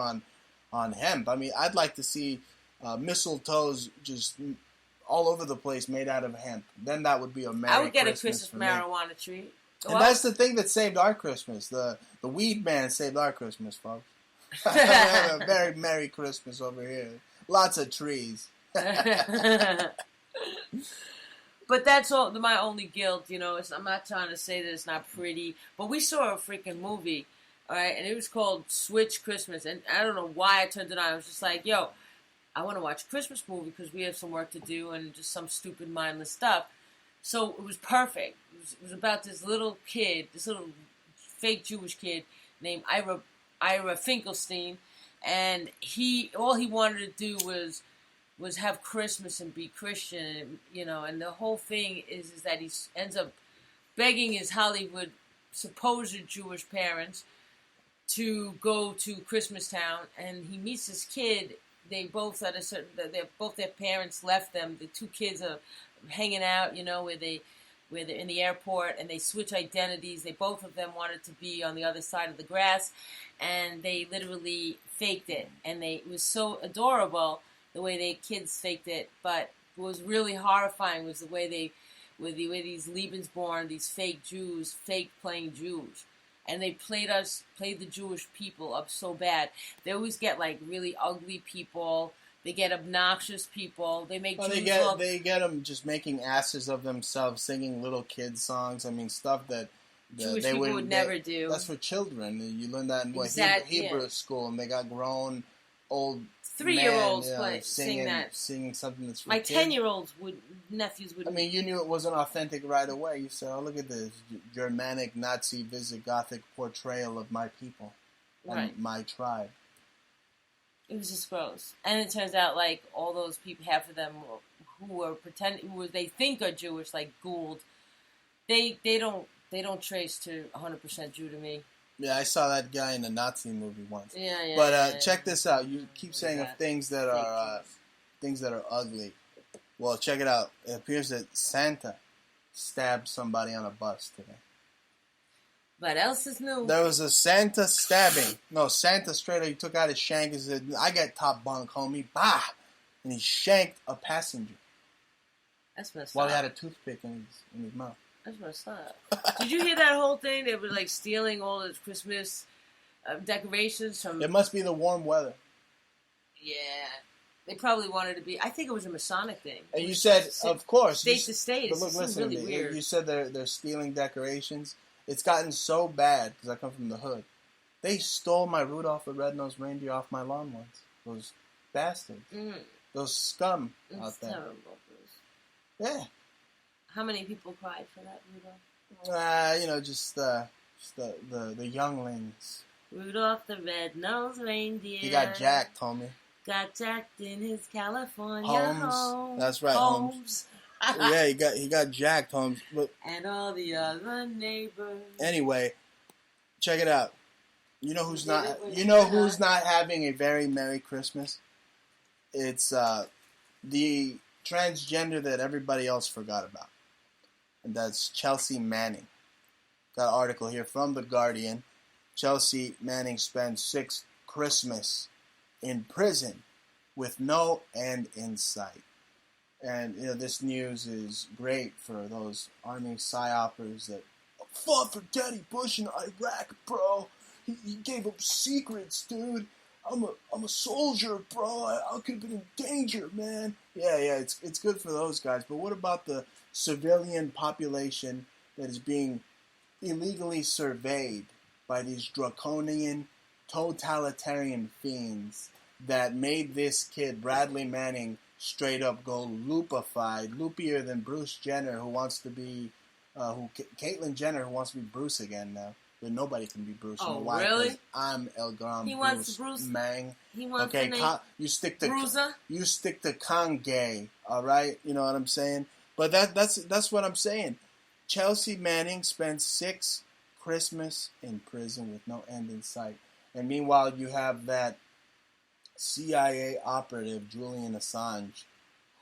on hemp. I mean, I'd like to see mistletoes just all over the place made out of hemp. Then that would be a Merry I would get Christmas a Christmas marijuana tree. And that's the thing that saved our Christmas. The weed man saved our Christmas, folks. We have a very Merry Christmas over here. Lots of trees. But that's all. My only guilt, I'm not trying to say that it's not pretty, but we saw a freaking movie, all right, and it was called Switch Christmas, and I don't know why I turned it on. I was just like, yo, I want to watch a Christmas movie because we have some work to do and just some stupid mindless stuff. So it was perfect. It was about this little kid, this little fake Jewish kid named Ira Finkelstein, and all he wanted to do was have Christmas and be Christian, and the whole thing is that he ends up begging his Hollywood supposed Jewish parents to go to Christmas Town, and he meets this kid. They both their parents left them. The two kids are hanging out, where they're in the airport, and they switch identities. Both of them wanted to be on the other side of the grass, and they literally faked it, and it was so adorable the way the kids faked it. But what was really horrifying was the way these Lebensborn, these fake Jews, fake playing Jews. And they played the Jewish people up so bad. They always get like really ugly people. They get obnoxious people. They make Jews they get them just making asses of themselves, singing little kids songs. I mean, stuff that Jewish people would never do. That's for children. You learn that in Hebrew school, and they got grown old 3-year-olds singing something that's for my kids. 10-year-olds nephews would. I mean, you knew it wasn't authentic right away. You said, "Oh, look at this Germanic Nazi Visigothic portrayal of my people and my tribe." It was just gross, and it turns out like all those people, half of them who were pretending, they think are Jewish, like Gould, they don't trace to 100% Jew to me. Yeah, I saw that guy in a Nazi movie once. Yeah. But check this out. You keep saying of things that are ugly. Well, check it out. It appears that Santa stabbed somebody on a bus today. What else is new? There was a Santa stabbing. No, Santa straight up, he took out his shank and said, "I got top bunk, homie." Bah! And he shanked a passenger. That's messed up. While he had a toothpick in his mouth. That's messed up. Did you hear that whole thing? They were like stealing all the Christmas decorations from. It must be the warm weather. Yeah, they probably wanted to be. I think it was a Masonic thing. And you said, of course, state to state. But look, listen really to me. Weird. You said they're stealing decorations. It's gotten so bad because I come from the hood. They stole my Rudolph the Red-Nosed Reindeer off my lawn once. Those bastards. Mm. Those scum out there. Terrible. Yeah. How many people cried for that, Rudolph? Just the younglings. Rudolph the Red-Nosed Reindeer. He got jacked, homie. Got jacked in his California home. That's right, Holmes. Yeah, he got jacked, Holmes. But, and all the other neighbors. Anyway, check it out. You know who's not having a very Merry Christmas? It's the transgender that everybody else forgot about. And that's Chelsea Manning. Got an article here from The Guardian. Chelsea Manning spends 6 Christmas in prison with no end in sight. And, this news is great for those army psyopers that fought for Daddy Bush in Iraq, bro. He gave up secrets, dude. I'm a soldier, bro. I could have been in danger, man. Yeah, it's good for those guys. But what about the civilian population that is being illegally surveyed by these draconian, totalitarian fiends that made this kid, Bradley Manning, straight up go loopified, loopier than Bruce Jenner, who wants to be, Caitlyn Jenner, who wants to be Bruce again now. But nobody can be Bruce. Oh, why? Really? I'm El Gran He Bruce wants Bruce Mang. He wants okay, you stick to Bruiser? You stick to Kanye, all right? You know what I'm saying? But that's what I'm saying. Chelsea Manning spent 6 Christmas in prison with no end in sight. And meanwhile, you have that CIA operative, Julian Assange,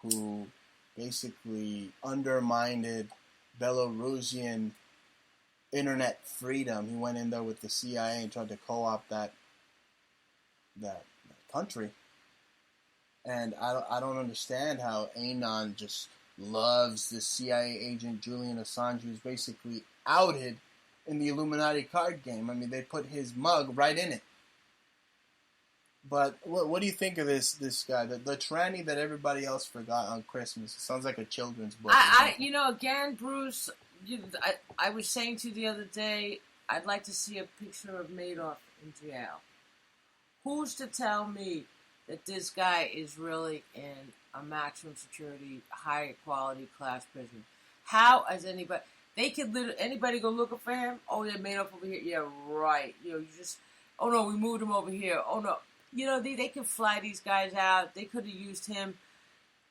who basically undermined Belarusian internet freedom. He went in there with the CIA and tried to co-opt that country. And I don't understand how Anon just loves the CIA agent Julian Assange, who's basically outed in the Illuminati card game. I mean, they put his mug right in it. But what do you think of this guy, the tranny that everybody else forgot on Christmas? It sounds like a children's book. Again, Bruce, I was saying to you the other day, I'd like to see a picture of Madoff in jail. Who's to tell me that this guy is really in a maximum security, high quality class prison? How has anybody? They could anybody go looking for him? Oh, they made up over here. Yeah, right. You just. Oh no, we moved him over here. Oh no, they could fly these guys out. They could have used him.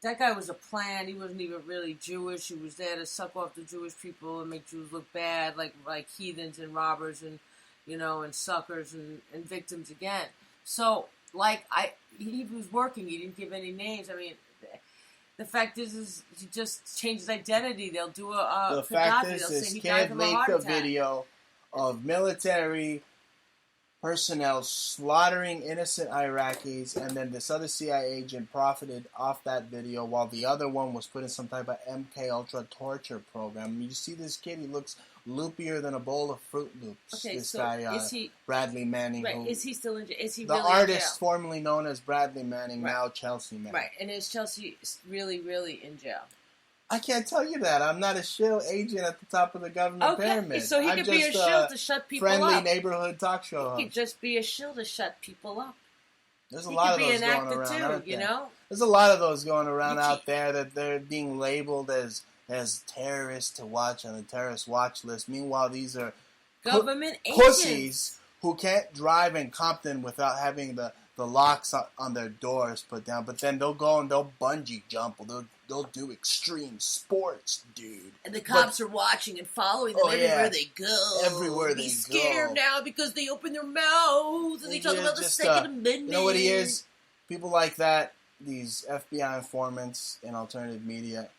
That guy was a plan. He wasn't even really Jewish. He was there to suck off the Jewish people and make Jews look bad, like heathens and robbers and and suckers and victims again. So he was working. He didn't give any names. I mean, the fact is he just changed his identity. They'll do the fact is, this kid leaked a video of military personnel slaughtering innocent Iraqis, and then this other CIA agent profited off that video while the other one was put in some type of MK Ultra torture program. You see this kid, he looks loopier than a bowl of Fruit Loops. Okay, this so guy, is he, Bradley Manning. Right, is he still in jail? Is he the really artist in jail? formerly known as Bradley Manning, right. Now Chelsea Manning. Right, and is Chelsea really, really in jail? I can't tell you that. I'm not a shill agent at the top of the government pyramid. So he could be a shill to shut people friendly up. neighborhood talk show host. He could just be a shill to shut people up. There's a lot of those going around, aren't there? There's a lot of those going around out there that they're being labeled as terrorists to watch on the terrorist watch list. Meanwhile, these are government pussies who can't drive in Compton without having the locks on their doors put down. But then they'll go and they'll bungee jump. They'll do extreme sports, dude. And the cops are watching and following them everywhere they go. Everywhere they go. Be scared now because they open their mouths and they talk about the Second Amendment. You know what he is? People like that, these FBI informants in alternative media,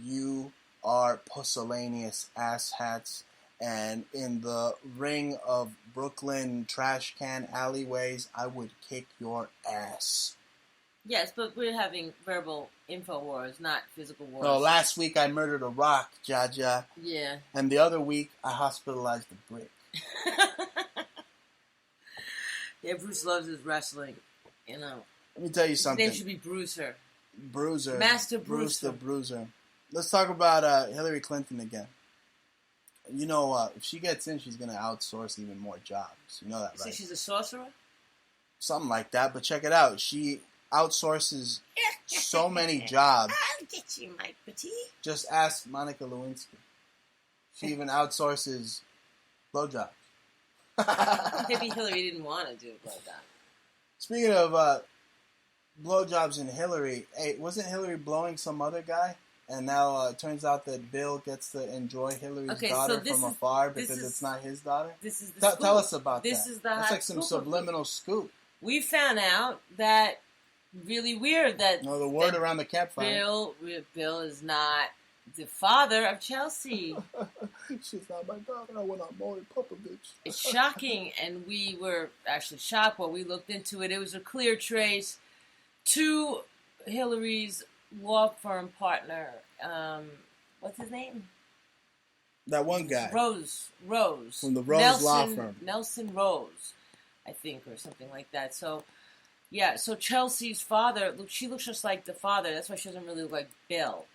you are pusillanimous asshats. And in the ring of Brooklyn trash can alleyways, I would kick your ass. Yes, but we're having verbal info wars, not physical wars. No, last week I murdered a rock, Jaja. Yeah. And the other week I hospitalized a brick. Yeah, Bruce loves his wrestling. Let me tell you something. His name should be Bruiser. Bruiser. Master Bruce Bruiser. the Bruiser. Let's talk about Hillary Clinton again. If she gets in, she's going to outsource even more jobs. You know that, right? So she's a sorcerer? Something like that. But check it out. She outsources so many jobs. I'll get you, my petite. Just ask Monica Lewinsky. She even outsources blowjobs. Maybe Hillary didn't want to do a blowjob. Speaking of blowjobs and Hillary, hey, wasn't Hillary blowing some other guy? And now it turns out that Bill gets to enjoy Hillary's daughter from afar because it's not his daughter? This is the scoop. Tell us about that. That's like some subliminal scoop. We found out that really weird that the word around the campfire. Bill is not the father of Chelsea. She's not my daughter. I went on Maury Popovich. It's shocking, and we were actually shocked when we looked into it. It was a clear trace to Hillary's law firm partner. What's his name? That one guy. Rose. From the Rose law firm. Nelson Rose, I think, or something like that. So, yeah, so Chelsea's father, she looks just like the father. That's why she doesn't really look like Bill.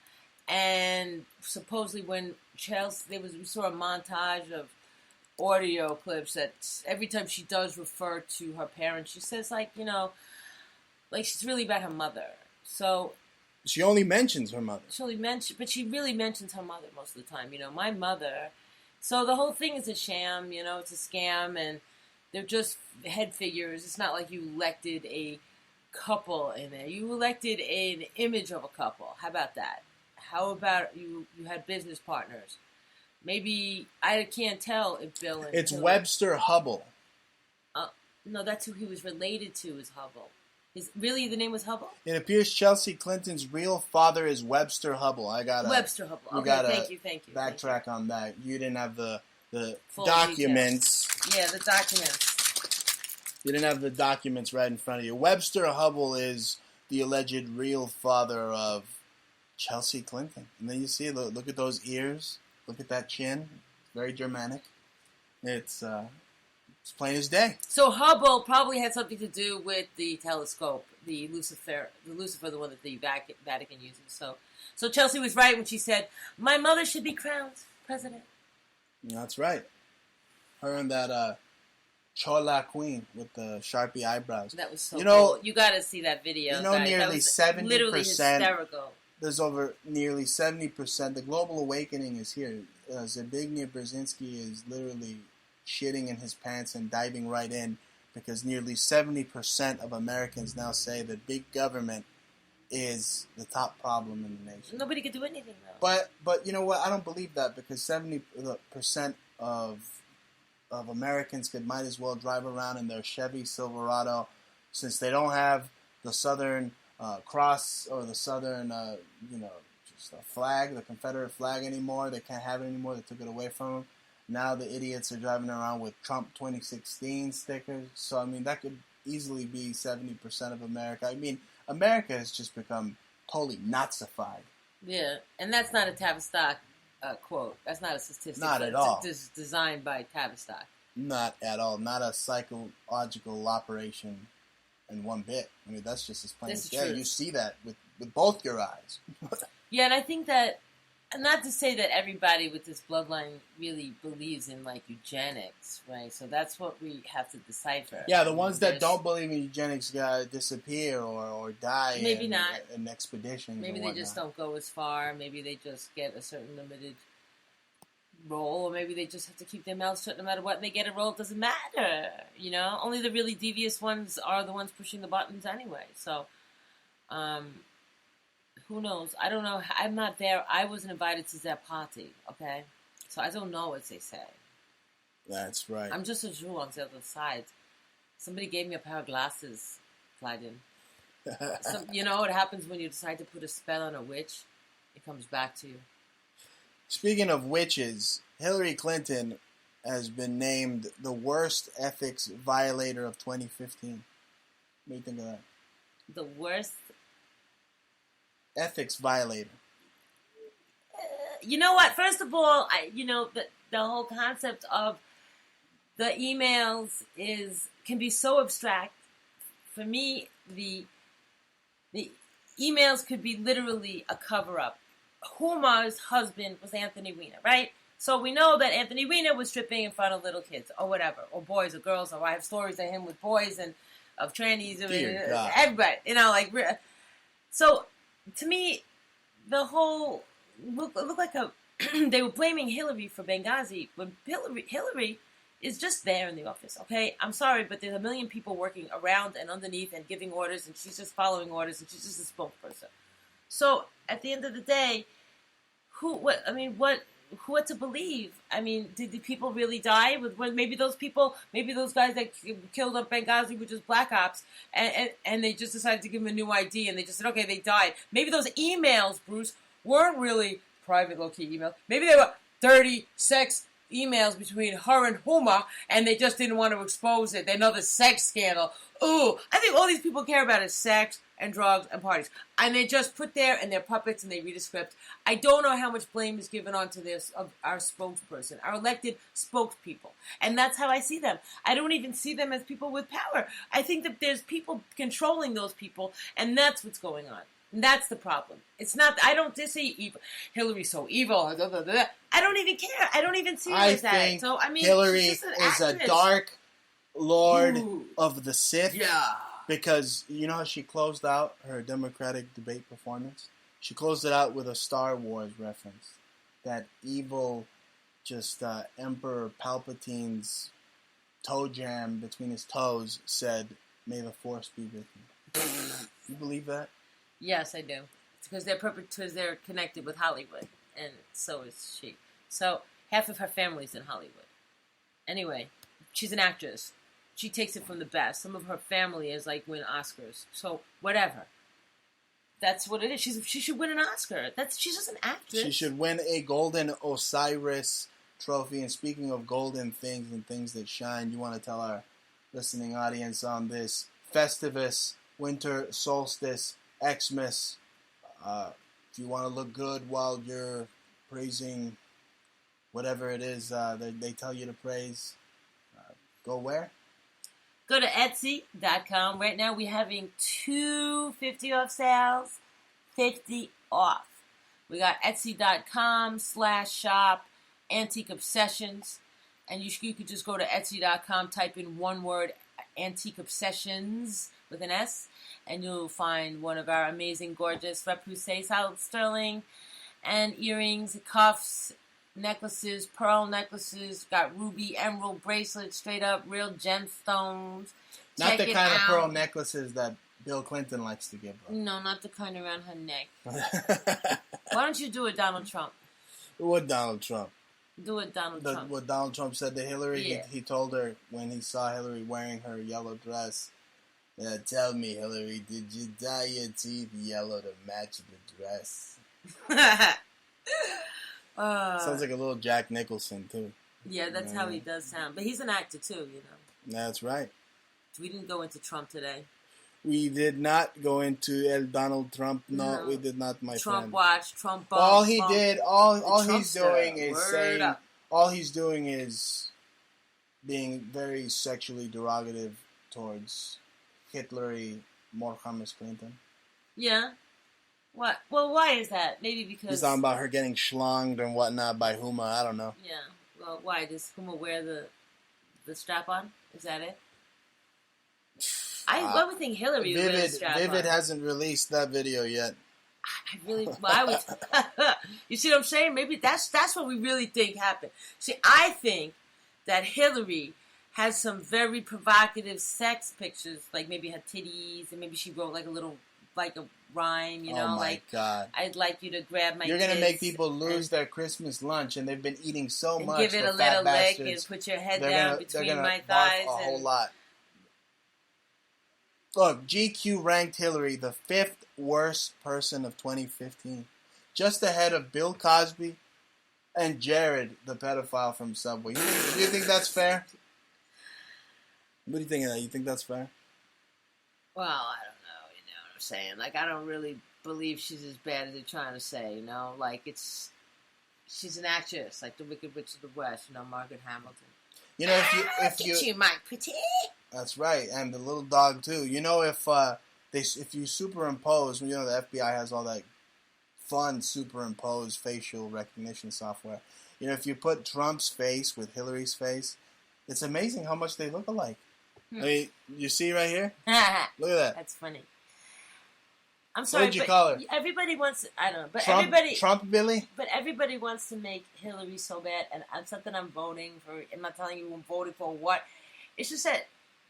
And supposedly when Chelsea, we saw a montage of audio clips that every time she does refer to her parents, she says, like she's really about her mother. So she only mentions her mother. But she really mentions her mother most of the time. My mother. So the whole thing is a sham. It's a scam, and they're just head figures. It's not like you elected a couple in there. You elected an image of a couple. How about that? How about you had business partners? Maybe, I can't tell if Bill and It's Hillary, Webster Hubble. No, that's who he was related to, is Hubble. Really, the name was Hubble? It appears Chelsea Clinton's real father is Webster Hubble. Webster Hubble. Okay, thank you. Backtrack on that. You didn't have the full documents. Details. Yeah, the documents. You didn't have the documents right in front of you. Webster Hubble is the alleged real father of Chelsea Clinton. And then you see, look at those ears, look at that chin, very Germanic. It's plain as day. So Hubble probably had something to do with the telescope, the Lucifer, the one that the Vatican uses. So Chelsea was right when she said, "My mother should be crowned president." That's right. Her and that Chola queen with the Sharpie eyebrows. That was so cool. You got to see that video. Nearly 70%. Literally hysterical. There's over nearly 70%. The global awakening is here. Zbigniew Brzezinski is literally shitting in his pants and diving right in because nearly 70% of Americans now say that big government is the top problem in the nation. Nobody could do anything though. But you know what? I don't believe that because 70% of Americans might as well drive around in their Chevy Silverado since they don't have the Southern Cross or the Southern just a flag, the Confederate flag anymore. They can't have it anymore. They took it away from them. Now the idiots are driving around with Trump 2016 stickers. So, I mean, that could easily be 70% of America. I mean, America has just become totally Nazified. Yeah, and that's not a Tavistock quote. That's not a statistic. Not at all. It's designed by Tavistock. Not at all. Not a psychological operation in one bit. I mean, that's just as plain as day. You see that with both your eyes. Yeah, and I think that, not to say that everybody with this bloodline really believes in, like, eugenics, right? So that's what we have to decipher. Yeah, the ones that don't believe in eugenics gotta disappear or die maybe not in expeditions. Maybe they just don't go as far. Maybe they just get a certain limited role, or maybe they just have to keep their mouths shut no matter what, and they get a role. It doesn't matter, you know? Only the really devious ones are the ones pushing the buttons anyway. So, who knows? I don't know. I'm not there. I wasn't invited to their party, okay? So I don't know what they say. That's right. I'm just a Jew on the other side. Somebody gave me a pair of glasses, Clyden. You know what happens when you decide to put a spell on a witch? It comes back to you. Speaking of witches, Hillary Clinton has been named the worst ethics violator of 2015. What do you think of that? The worst ethics violator. You know what? First of all, the whole concept of the emails can be so abstract. For me, the emails could be literally a cover-up. Huma's husband was Anthony Weiner, right? So we know that Anthony Weiner was stripping in front of little kids or whatever, or boys or girls, or I have stories of him with boys and of trannies, everybody, so to me, the whole looked like they were blaming Hillary for Benghazi when Hillary is just there in the office, okay? I'm sorry, but there's a million people working around and underneath and giving orders, and she's just following orders, and she's just a spokesperson. So at the end of the day, what to believe? I mean, did the people really die? Maybe those guys that killed up Benghazi were just black ops, and they just decided to give them a new ID, and they just said, okay, they died. Maybe those emails, Bruce, weren't really private, low-key emails. Maybe they were dirty sex emails between her and Huma, and they just didn't want to expose it. They know the sex scandal. Ooh, I think all these people care about is sex and drugs and parties. And they just put there and they're puppets and they read a script. I don't know how much blame is given onto this of our spokesperson, our elected spokespeople. And that's how I see them. I don't even see them as people with power. I think that there's people controlling those people, and that's what's going on. And that's the problem. It's not, I don't just say evil. Hillary's so evil. Blah, blah, blah. I don't even care. I don't even see her as that. So, I mean, Hillary is a dark lord of the Sith. Yeah. Because you know how she closed out her Democratic debate performance? She closed it out with a Star Wars reference. That evil, Emperor Palpatine's toe jam between his toes said, "May the Force be with you." You believe that? Yes, I do. It's because they're connected with Hollywood, and so is she. So half of her family's in Hollywood. Anyway, she's an actress. She takes it from the best. Some of her family is win Oscars. So whatever. That's what it is. She should win an Oscar. She's just an actress. She should win a Golden Osiris trophy. And speaking of golden things and things that shine, you want to tell our listening audience on this Festivus winter solstice, Xmas. If you want to look good while you're praising whatever it is they tell you to praise, go where? Go to Etsy.com. Right now we're having 250 off sales. 50 off. We got Etsy.com/shop Antique Obsessions. And you could just go to Etsy.com, type in one word, Antique Obsessions, with an S, and you'll find one of our amazing, gorgeous repoussé solid sterling and earrings, cuffs, necklaces, pearl necklaces, got ruby, emerald bracelets, straight up real gemstones. Not the kind of pearl necklaces that Bill Clinton likes to give her. No, not the kind around her neck. Why don't you do it, Donald Trump? What Donald Trump? Do it, Donald Trump. What Donald Trump said to Hillary, Yeah. he told her when he saw Hillary wearing her yellow dress, tell me, Hillary, did you dye your teeth yellow to match the dress? Sounds like a little Jack Nicholson, too. Yeah, that's how he does sound. But he's an actor, too, you know. That's right. We didn't go into Trump today. We did not go into El Donald Trump. No, we did not, my Trump friend. watch, Trump bump. All he bump. did, all he's Trumpster. doing is Word saying, up. all he's doing is being very sexually derogative towards Hitler, Mohammed Clinton. Yeah. What? Well, why is that? Maybe because... He's talking about her getting schlonged and whatnot by Huma. I don't know. Yeah. Well, why? Does Huma wear the strap-on? Is that it? I would think Hillary would wear the strap-on. Vivid hasn't released that video yet. I really... Well, I would... You see what I'm saying? Maybe that's what we really think happened. See, I think that Hillary has some very provocative sex pictures, like maybe her titties, and maybe she wrote like a little, like a rhyme, you know, oh my God. I'd like you to grab my You're going to tits make people lose their Christmas lunch, and they've been eating so and much. give it a little lick and put your head down between my thighs. A whole lot. Look, GQ ranked Hillary the 5th worst person of 2015, just ahead of Bill Cosby and Jared, the pedophile from Subway. Do you think that's fair? What do you think of that? You think that's fair? Well, I don't know. You know what I'm saying? Like, I don't really believe she's as bad as they're trying to say. You know, like she's an actress, like the Wicked Witch of the West. You know, Margaret Hamilton. You know, if you my pretty. That's right, and the little dog too. You know, if you superimpose, you know, the FBI has all that fun superimposed facial recognition software. You know, if you put Trump's face with Hillary's face, it's amazing how much they look alike. I mean, you see right here? Look at that. That's funny. I'm sorry, what did you call her? Everybody wants. I don't know, but Trump Billy. But everybody wants to make Hillary so bad, and I'm something I'm voting for. I'm not telling you I'm voting for what. It's just that.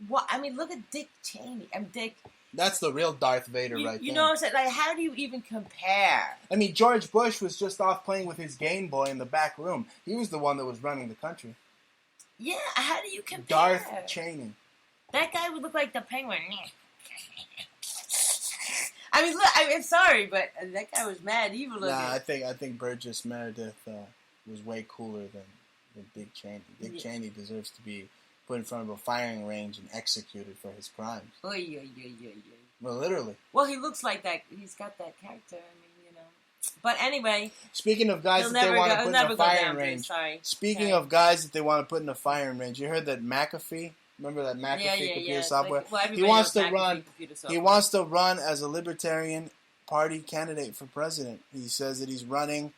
What I mean, look at Dick Cheney. Dick. That's the real Darth Vader, right there. You know what I'm saying? Like, how do you even compare? I mean, George Bush was just off playing with his Game Boy in the back room. He was the one that was running the country. Yeah, how do you compare? Darth Cheney. That guy would look like the Penguin. I mean, look. I'm sorry, but that guy was mad evil looking. Nah, I think Burgess Meredith was way cooler than Dick Cheney. Dick Cheney deserves to be put in front of a firing range and executed for his crimes. Oy. Well, literally. Well, he looks like that. He's got that character. I mean, you know. But anyway. Speaking of guys that they want to put in a firing range. Speaking of guys that they want to put in a firing range, you heard that McAfee? Remember that McAfee computer software? Like, he wants to run. He wants to run as a Libertarian Party candidate for president. He says that he's running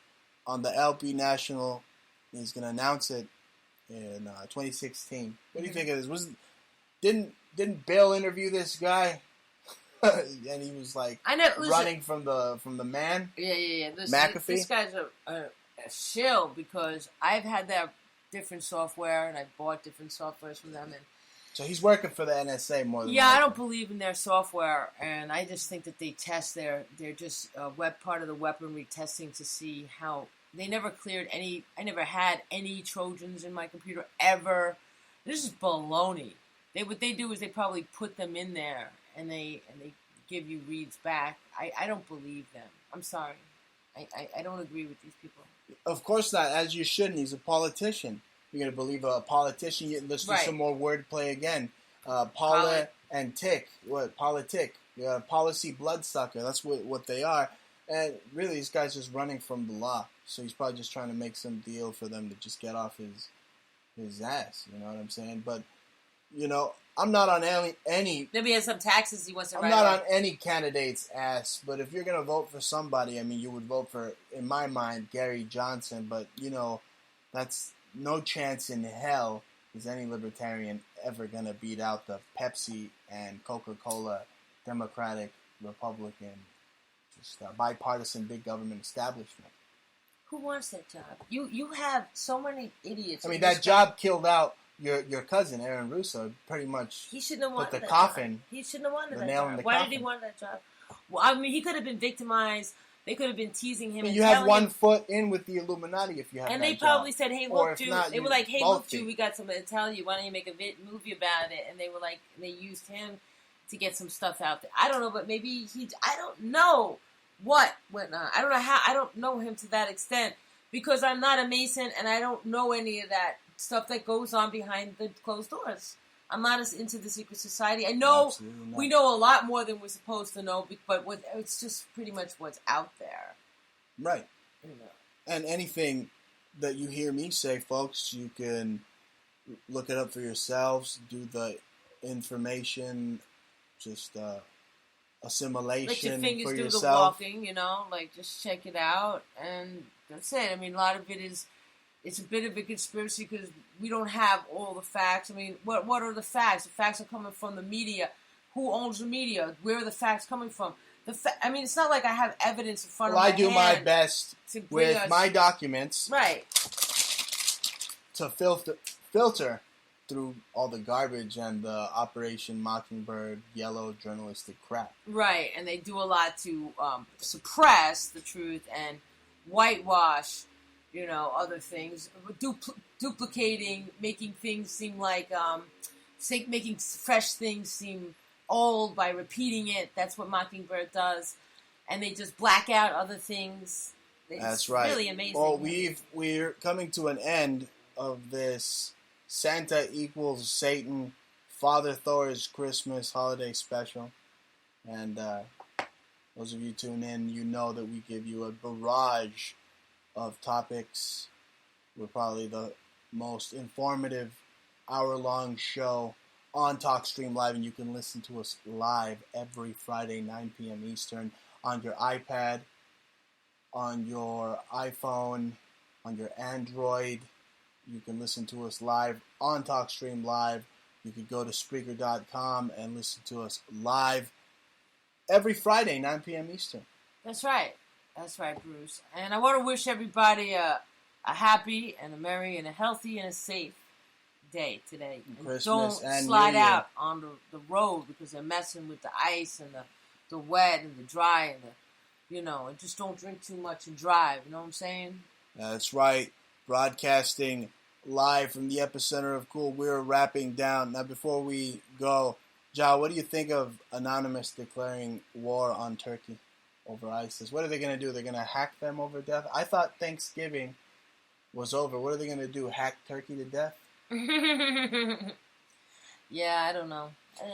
on the LP National. He's going to announce it in 2016. What do you think of this? Didn't Bill interview this guy? And he was like running from the man. Yeah. McAfee. This guy's a shill because I've had their different software and I bought different softwares from them. And so he's working for the NSA more than I don't believe in their software, and I just think that they test they're just part of the weaponry testing to see how. They never cleared any. I never had any Trojans in my computer ever. This is baloney. What they do is they probably put them in there and they give you reads back. I don't believe them. I'm sorry. I don't agree with these people. Of course not, as you shouldn't. He's a politician. You're going to believe a politician? Let's do some more wordplay again. Politic. Policy bloodsucker. That's what they are. And really, this guy's just running from the law. So he's probably just trying to make some deal for them to just get off his ass. You know what I'm saying? But, I'm not on any Maybe he has some taxes he wants to write I'm not off. on any candidate's ass, but if you're going to vote for somebody, I mean, you would vote for, in my mind, Gary Johnson. But, that's no chance in hell is any libertarian ever going to beat out the Pepsi and Coca-Cola Democratic Republican just bipartisan big government establishment. Who wants that job? You have so many idiots. I mean, that job killed out your cousin, Aaron Russo. Pretty much he shouldn't have wanted put the that coffin. Job. He shouldn't have wanted the that nail job. in the Why coffin. did he want that job? Well, I mean, he could have been victimized. They could have been teasing him. I mean, and you have one him, foot in with the Illuminati if you have and that they probably job. said, "Hey, Or look, if dude." not, They were like, "Hey, both look, dude, be. we got something to tell you. Why don't you make a movie about it?" And they were like, they used him to get some stuff out there. I don't know, but maybe I don't know what went on. I don't know how. I don't know him to that extent because I'm not a Mason and I don't know any of that stuff that goes on behind the closed doors. I'm not as into the secret society. I know we know a lot more than we're supposed to know, but it's just pretty much what's out there. Right. And anything that you hear me say, folks, you can look it up for yourselves, do the information, just assimilation let your fingers for do yourself. The walking, like just check it out, and that's it. I mean, a lot of it is, it's a bit of a conspiracy because we don't have all the facts. I mean, what are the facts? The facts are coming from the media. Who owns the media? Where are the facts coming from? I mean, it's not like I have evidence in front of my hand. Well, I do my best with my documents, right, to filter through all the garbage and the Operation Mockingbird yellow journalistic crap. Right, and they do a lot to suppress the truth and whitewash, other things, duplicating, making things seem like, making fresh things seem old by repeating it. That's what Mockingbird does, and they just black out other things. That's right. Really amazing. Well, we're coming to an end of this Santa equals Satan, Father Thor's Christmas holiday special, and those of you tune in, you know that we give you a barrage of topics. We're probably the most informative hour-long show on TalkStream Live, and you can listen to us live every Friday, 9 p.m. Eastern, on your iPad, on your iPhone, on your Android. You can listen to us live on TalkStream Live. You could go to Spreaker.com and listen to us live every Friday, 9 p.m. Eastern. That's right. That's right, Bruce. And I want to wish everybody a happy and a merry and a healthy and a safe day today. And Christmas don't and slide New Year. out on the road because they're messing with the ice and the wet and the dry and and just don't drink too much and drive. You know what I'm saying? That's right. Broadcasting live from the epicenter of cool. We're wrapping down. Now, before we go, Ja, what do you think of Anonymous declaring war on Turkey over ISIS? What are they going to do? They're going to hack them over death? I thought Thanksgiving was over. What are they going to do? Hack Turkey to death? Yeah, I don't know.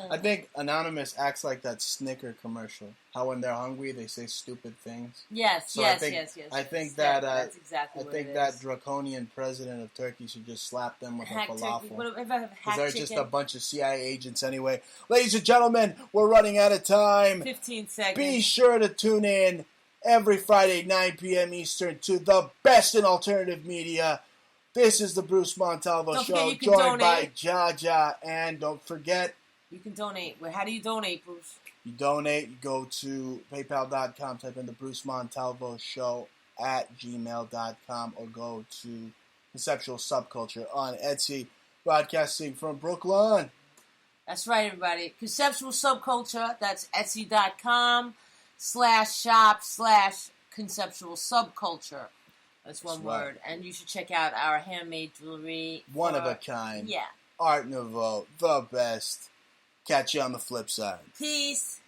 I think Anonymous acts like that Snicker commercial. How when they're hungry, they say stupid things. Yes, So yes. I think that that's exactly I what think it that is. draconian president of Turkey should just slap them with Hack a turkey. falafel. What if I have Because hack they're chicken? just a bunch of CIA agents anyway. Ladies and gentlemen, we're running out of time. 15 seconds. Be sure to tune in every Friday, 9 p.m. Eastern, to the best in alternative media. This is the Bruce Montalvo Don't Show, forget you can joined by donate. Jaja. And don't forget, You can donate. Well, how do you donate, Bruce? you donate, you go to paypal.com, type in the Bruce Montalvo Show at gmail.com, or go to Conceptual Subculture on Etsy, broadcasting from Brooklyn. That's right, everybody. Conceptual Subculture. That's Etsy.com/shop/conceptual subculture. That's one right. word. And you should check out our handmade jewelry. One of a kind. Yeah. Art Nouveau, the best. Catch you on the flip side. Peace.